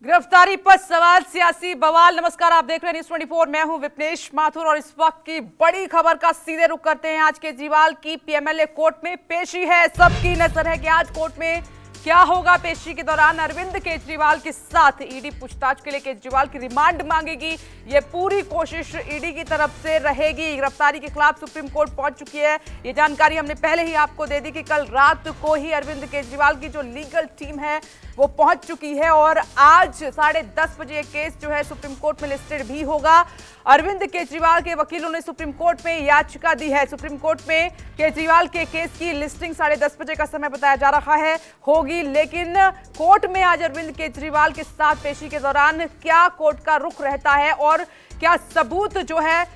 गिरफ्तारी पर सवाल, सियासी बवाल। नमस्कार, आप देख रहे हैं न्यूज़ 24। मैं हूं विपनेश माथुर और इस वक्त की बड़ी खबर का सीधे रुख करते हैं। आज केजरीवाल की पीएमएलए कोर्ट में पेशी है। सबकी नजर है कि आज कोर्ट में क्या होगा। पेशी के दौरान अरविंद केजरीवाल के साथ ईडी पूछताछ के लिए केजरीवाल की रिमांड मांगेगी। ये पूरी कोशिश ईडी की तरफ से रहेगी। गिरफ्तारी के खिलाफ सुप्रीम कोर्ट पहुंच चुकी है। ये जानकारी हमने पहले ही आपको दे दी कि कल रात को ही अरविंद केजरीवाल की जो लीगल टीम है वो पहुंच चुकी है और आज 10:30 बजे केस जो है सुप्रीम कोर्ट में लिस्टेड भी होगा। अरविंद केजरीवाल के वकीलों ने सुप्रीम कोर्ट में याचिका दी है। सुप्रीम कोर्ट में केजरीवाल के केस की लिस्टिंग 10:30 बजे का समय बताया जा रहा है होगी, लेकिन कोर्ट में आज अरविंद केजरीवाल के साथ पेशी के दौरान क्या कोर्ट का रुख रहता है और क्या सबूत जो है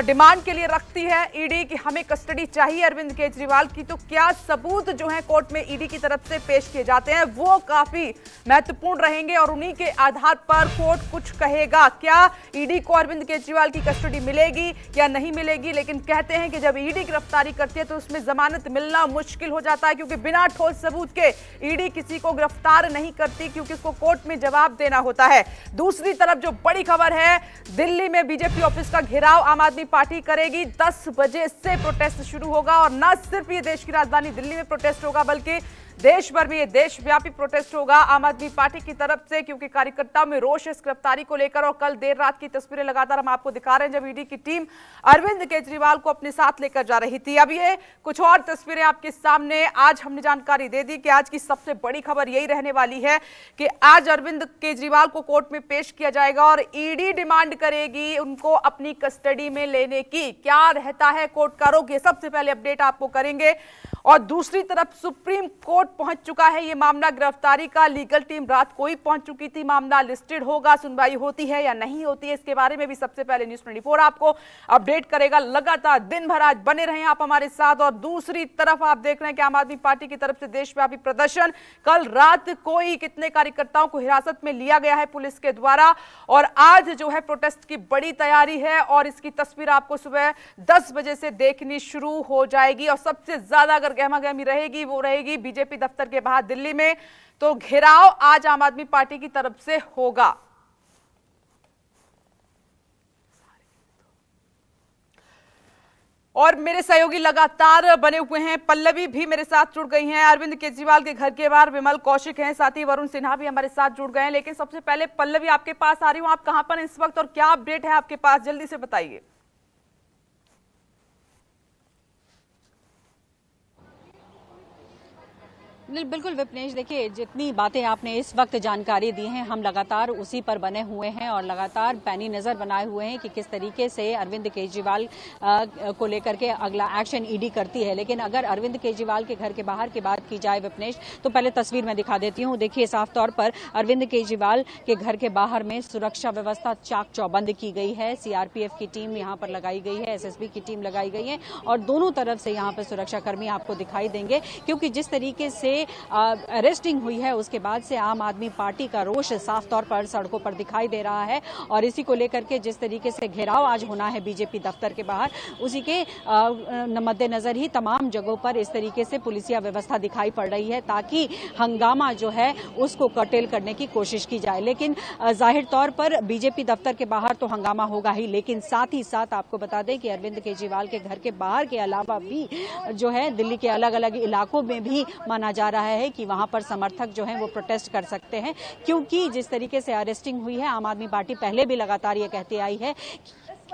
डिमांड के लिए रखती है ईडी कि हमें कस्टडी चाहिए अरविंद केजरीवाल की, तो क्या सबूत जो है कोर्ट में ईडी की तरफ से पेश किए जाते हैं वो काफी महत्वपूर्ण रहेंगे और उन्हीं के आधार पर कोर्ट कुछ कहेगा। क्या ईडी को अरविंद केजरीवाल की कस्टडी मिलेगी या नहीं मिलेगी। लेकिन कहते हैं कि जब ईडी गिरफ्तारी करती है तो उसमें जमानत मिलना मुश्किल हो जाता है, क्योंकि बिना ठोस सबूत के ईडी किसी को गिरफ्तार नहीं करती, क्योंकि उसको कोर्ट में जवाब देना होता है। दूसरी तरफ जो बड़ी खबर है, दिल्ली में बीजेपी ऑफिस का घेराव आम आदमी पार्टी करेगी। 10 बजे से प्रोटेस्ट शुरू होगा और न सिर्फ ये देश की राजधानी दिल्ली में प्रोटेस्ट होगा बल्कि देश भर में ये देशव्यापी प्रोटेस्ट होगा आम आदमी पार्टी की तरफ से, क्योंकि कार्यकर्ताओं में रोष इस गिरफ्तारी को लेकर। और कल देर रात की तस्वीरें लगातार हम आपको दिखा रहे हैं जब ईडी की टीम अरविंद केजरीवाल को अपने साथ लेकर जा रही थी। अब ये कुछ और तस्वीरें आपके सामने। आज हमने जानकारी दे दी कि आज की सबसे बड़ी खबर यही रहने वाली है कि आज अरविंद केजरीवाल को कोर्ट में पेश किया जाएगा और ईडी डिमांड करेगी उनको अपनी कस्टडी में लेने की। क्या रहता है कोर्ट का रुख, ये सबसे पहले अपडेट आपको करेंगे। और दूसरी तरफ सुप्रीम कोर्ट पहुंच चुका है ये मामला गिरफ्तारी का। लीगल टीम रात को ही पहुंच चुकी थी। मामला लिस्टेड होगा, सुनवाई होती है या नहीं होती है, इसके बारे में भी सबसे पहले न्यूज़ 24 आपको अपडेट करेगा। लगातार दिन भर आज बने रहें आप हमारे साथ। और दूसरी तरफ आप देख रहे हैं कि आम आदमी पार्टी की तरफ से देशव्यापी प्रदर्शन। कल रात को ही कितने कार्यकर्ताओं को हिरासत में लिया गया है पुलिस के द्वारा और आज जो है प्रोटेस्ट की बड़ी तैयारी है और इसकी तस्वीर आपको सुबह 10 बजे से देखनी शुरू हो जाएगी। और सबसे ज्यादा अगर गहमागहमी रहेगी वो रहेगी बीजेपी दफ्तर के बाहर दिल्ली में, तो घेराव आज आम आदमी पार्टी की तरफ से होगा। और मेरे सहयोगी लगातार बने हुए हैं। पल्लवी भी मेरे साथ जुड़ गई हैं। अरविंद केजरीवाल के घर के बाहर विमल कौशिक हैं, साथ ही वरुण सिन्हा भी हमारे साथ जुड़ गए हैं। लेकिन सबसे पहले पल्लवी आपके पास आ रही हूं, आप कहां पर इस वक्त और क्या अपडेट है आपके पास, जल्दी से बताइए। बिल्कुल विपनेश, देखिए जितनी बातें आपने इस वक्त जानकारी दी हैं हम लगातार उसी पर बने हुए हैं और लगातार पैनी नज़र बनाए हुए हैं कि किस तरीके से अरविंद केजरीवाल को लेकर के अगला एक्शन ईडी करती है। लेकिन अगर अरविंद केजरीवाल के घर के बाहर की बात की जाए विपनेश, तो पहले तस्वीर में दिखा देती हूँ। देखिए साफ तौर पर अरविंद केजरीवाल के घर के बाहर में सुरक्षा व्यवस्था चाक चौबंद की गई है। सीआरपीएफ की टीम यहाँ पर लगाई गई है, एसएसबी की टीम लगाई गई है और दोनों तरफ से यहाँ पर सुरक्षाकर्मी आपको दिखाई देंगे, क्योंकि जिस तरीके से अरेस्टिंग हुई है उसके बाद से आम आदमी पार्टी का रोष साफ तौर पर सड़कों पर दिखाई दे रहा है। और इसी को लेकर के जिस तरीके से घेराव आज होना है बीजेपी दफ्तर के बाहर, उसी के मद्देनजर ही तमाम जगहों पर इस तरीके से पुलिसिया व्यवस्था दिखाई पड़ रही है ताकि हंगामा जो है उसको कर्टेल करने की कोशिश की जाए। लेकिन जाहिर तौर पर बीजेपी दफ्तर के बाहर तो हंगामा होगा ही, लेकिन साथ ही साथ आपको बता दें कि अरविंद केजरीवाल के घर के बाहर के अलावा भी जो है दिल्ली के अलग अलग इलाकों में भी माना जा रहा है कि वहां पर समर्थक जो हैं वो प्रोटेस्ट कर सकते हैं, क्योंकि जिस तरीके से अरेस्टिंग हुई है आम आदमी पार्टी पहले भी लगातार ये कहती आई है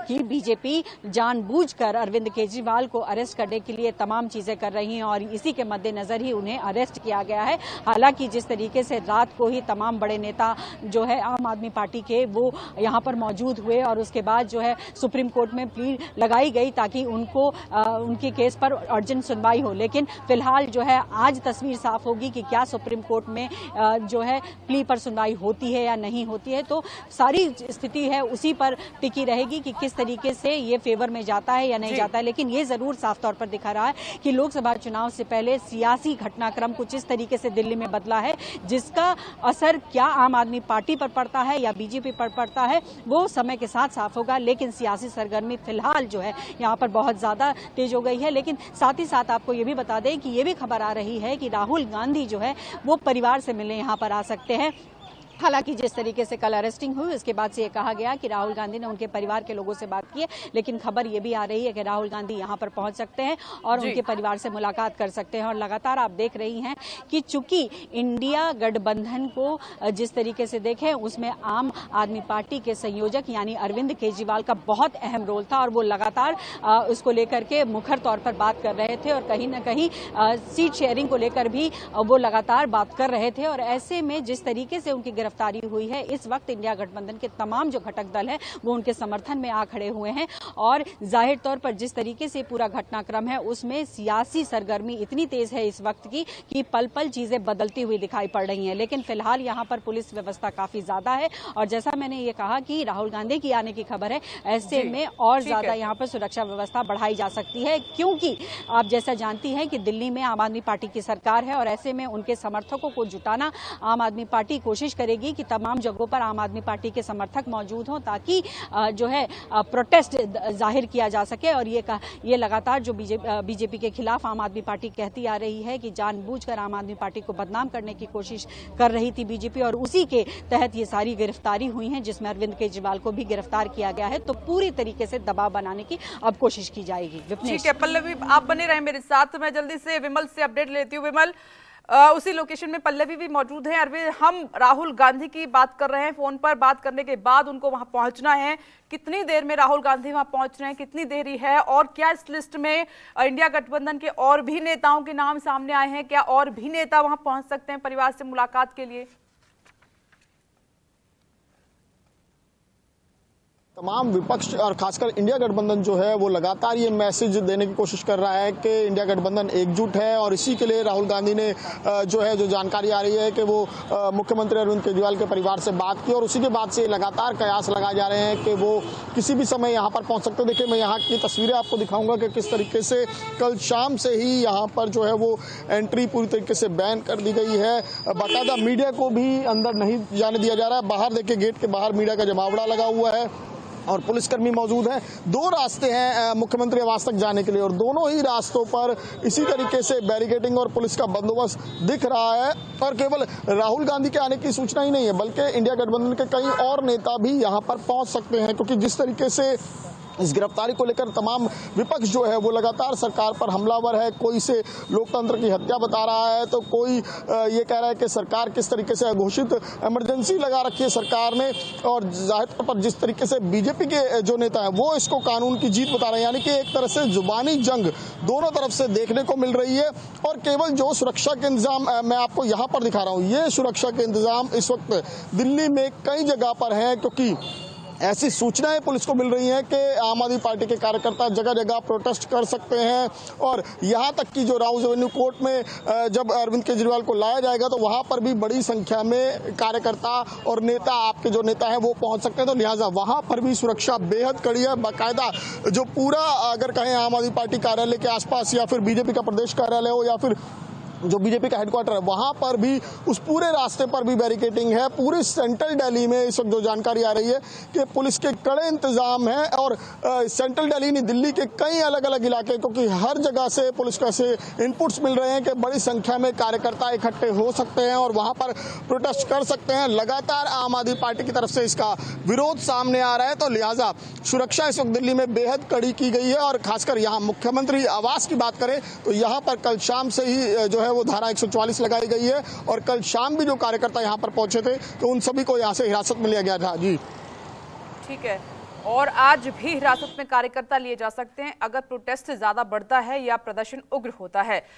कि बीजेपी जानबूझकर अरविंद केजरीवाल को अरेस्ट करने के लिए तमाम चीजें कर रही हैं और इसी के मद्देनजर ही उन्हें अरेस्ट किया गया है। हालांकि जिस तरीके से रात को ही तमाम बड़े नेता जो है आम आदमी पार्टी के वो यहां पर मौजूद हुए और उसके बाद जो है सुप्रीम कोर्ट में प्ली लगाई गई ताकि उनको उनके केस पर अर्जेंट सुनवाई हो। लेकिन फिलहाल जो है आज तस्वीर साफ होगी कि क्या सुप्रीम कोर्ट में जो है प्ली पर सुनवाई होती है या नहीं होती है। तो सारी स्थिति है उसी पर टिकी रहेगी कि किस तरीके से ये फेवर में जाता है या नहीं जाता है। लेकिन ये जरूर साफ तौर पर दिखा रहा है कि लोकसभा चुनाव से पहले सियासी घटनाक्रम कुछ इस तरीके से दिल्ली में बदला है, जिसका असर क्या आम आदमी पार्टी पर पड़ता है या बीजेपी पर पड़ता है वो समय के साथ साफ होगा। लेकिन सियासी सरगर्मी फिलहाल जो है यहाँ पर बहुत ज्यादा तेज हो गई है। लेकिन साथ ही साथ आपको ये भी बता दें कि ये भी खबर आ रही है कि राहुल गांधी जो है वो परिवार से मिलने यहाँ पर आ सकते हैं। हालांकि जिस तरीके से कल अरेस्टिंग हुई उसके बाद से ये कहा गया कि राहुल गांधी ने उनके परिवार के लोगों से बात की है, लेकिन खबर ये भी आ रही है कि राहुल गांधी यहां पर पहुंच सकते हैं और उनके परिवार से मुलाकात कर सकते हैं। और लगातार आप देख रही हैं कि चूंकि इंडिया गठबंधन को जिस तरीके से देखें उसमें आम आदमी पार्टी के संयोजक यानी अरविंद केजरीवाल का बहुत अहम रोल था और वो लगातार उसको लेकर के मुखर तौर पर बात कर रहे थे और कहीं ना कहीं सीट शेयरिंग को लेकर भी वो लगातार बात कर रहे थे। और ऐसे में जिस तरीके से उनकी गिरफ्तारी हुई है, इस वक्त इंडिया गठबंधन के तमाम जो घटक दल हैं वो उनके समर्थन में आ खड़े हुए हैं। और जाहिर तौर पर जिस तरीके से पूरा घटनाक्रम है उसमें सियासी सरगर्मी इतनी तेज है इस वक्त की कि पल पल चीजें बदलती हुई दिखाई पड़ रही हैं। लेकिन फिलहाल यहाँ पर पुलिस व्यवस्था काफी ज्यादा है और जैसा मैंने ये कहा कि राहुल गांधी की आने की खबर है, ऐसे में और ज्यादा यहाँ पर सुरक्षा व्यवस्था बढ़ाई जा सकती है, क्योंकि आप जैसा जानती हैं कि दिल्ली में आम आदमी पार्टी की सरकार है और ऐसे में उनके समर्थकों को जुटाना आम आदमी पार्टी कोशिश करेगी कि तमाम जगहों पर आम आदमी पार्टी के समर्थक मौजूद हों ताकि जो है प्रोटेस्ट जाहिर किया जा सके। और ये लगातार जो बीजेपी के खिलाफ आम आदमी पार्टी कहती आ रही है कि जानबूझकर आम आदमी पार्टी को बदनाम करने की कोशिश कर रही थी बीजेपी, और उसी के तहत ये सारी गिरफ्तारी हुई है जिसमें अरविंद केजरीवाल को भी गिरफ्तार किया गया है। तो पूरी तरीके से दबाव बनाने की अब कोशिश की जाएगी। ठीक है पल्लवी, आप बने रहे मेरे साथ। मैं जल्दी से विमल से अपडेट लेती हूँ। विमल, उसी लोकेशन में पल्लवी भी मौजूद है। अरविंद, हम राहुल गांधी की बात कर रहे हैं, फोन पर बात करने के बाद उनको वहां पहुंचना है। कितनी देर में राहुल गांधी वहां पहुंच रहे हैं, कितनी देरी है, और क्या इस लिस्ट में इंडिया गठबंधन के और भी नेताओं के नाम सामने आए हैं? क्या और भी नेता वहां पहुंच सकते हैं परिवार से मुलाकात के लिए? तमाम विपक्ष और खासकर इंडिया गठबंधन जो है वो लगातार ये मैसेज देने की कोशिश कर रहा है कि इंडिया गठबंधन एकजुट है, और इसी के लिए राहुल गांधी ने जो जानकारी आ रही है कि वो मुख्यमंत्री अरविंद केजरीवाल के परिवार से बात की, और उसी के बाद से लगातार कयास लगाए जा रहे हैं कि वो किसी भी समय यहाँ पर पहुंच सकते हैं। देखिए, मैं यहाँ की तस्वीरें आपको दिखाऊंगा कि किस तरीके से कल शाम से ही यहाँ पर जो है वो एंट्री पूरी तरीके से बैन कर दी गई है। बाकायदा मीडिया को भी अंदर नहीं जाने दिया जा रहा है। बाहर देखिए, गेट के बाहर मीडिया का जमावड़ा लगा हुआ है और पुलिसकर्मी मौजूद हैं। दो रास्ते हैं मुख्यमंत्री आवास तक जाने के लिए, और दोनों ही रास्तों पर इसी तरीके से बैरिकेडिंग और पुलिस का बंदोबस्त दिख रहा है। और केवल राहुल गांधी के आने की सूचना ही नहीं है, बल्कि इंडिया गठबंधन के कई और नेता भी यहां पर पहुंच सकते हैं, क्योंकि जिस तरीके से इस गिरफ्तारी को लेकर तमाम विपक्ष जो है वो लगातार सरकार पर हमलावर है। कोई इसे लोकतंत्र की हत्या बता रहा है, तो कोई ये कह रहा है कि सरकार किस तरीके से अघोषित इमरजेंसी लगा रखी है सरकार ने, और जाहिर तौर पर जिस तरीके से बीजेपी के जो नेता हैं वो इसको कानून की जीत बता रहे हैं। यानी कि एक तरह से जुबानी जंग दोनों तरफ से देखने को मिल रही है। और केवल जो सुरक्षा के इंतजाम मैं आपको यहाँ पर दिखा रहा हूँ, ये सुरक्षा के इंतजाम इस वक्त दिल्ली में कई जगह पर है, क्योंकि ऐसी सूचनाएं पुलिस को मिल रही हैं कि आम आदमी पार्टी के कार्यकर्ता जगह जगह प्रोटेस्ट कर सकते हैं। और यहां तक कि जो राउज एवेन्यू कोर्ट में जब अरविंद केजरीवाल को लाया जाएगा तो वहां पर भी बड़ी संख्या में कार्यकर्ता और नेता, आपके जो नेता हैं वो पहुंच सकते हैं। तो लिहाजा वहां पर भी सुरक्षा बेहद कड़ी है। बाकायदा जो पूरा अगर कहें आम आदमी पार्टी कार्यालय के आसपास या फिर बीजेपी का प्रदेश कार्यालय हो या फिर जो बीजेपी का हेडक्वार्टर है वहां पर भी उस पूरे रास्ते पर भी बैरिकेडिंग है। पूरी सेंट्रल दिल्ली में इस वक्त जो जानकारी आ रही है कि पुलिस के कड़े इंतजाम है, और सेंट्रल दिल्ली नहीं, दिल्ली के कई अलग अलग इलाके, क्योंकि हर जगह से पुलिस का से इनपुट्स मिल रहे हैं कि बड़ी संख्या में कार्यकर्ता इकट्ठे हो सकते हैं और वहां पर प्रोटेस्ट कर सकते हैं। लगातार आम आदमी पार्टी की तरफ से इसका विरोध सामने आ रहा है, तो लिहाजा सुरक्षा इस वक्त दिल्ली में बेहद कड़ी की गई है। और खासकर यहाँ मुख्यमंत्री आवास की बात करें तो यहाँ पर कल शाम से ही जो है वो धारा 144 लगाई गई है, और कल शाम भी जो कार्यकर्ता यहां पर पहुंचे थे तो उन सभी को यहां से हिरासत में लिया गया था। जी ठीक है, और आज भी हिरासत में कार्यकर्ता लिए जा सकते हैं अगर प्रोटेस्ट ज्यादा बढ़ता है या प्रदर्शन उग्र होता है।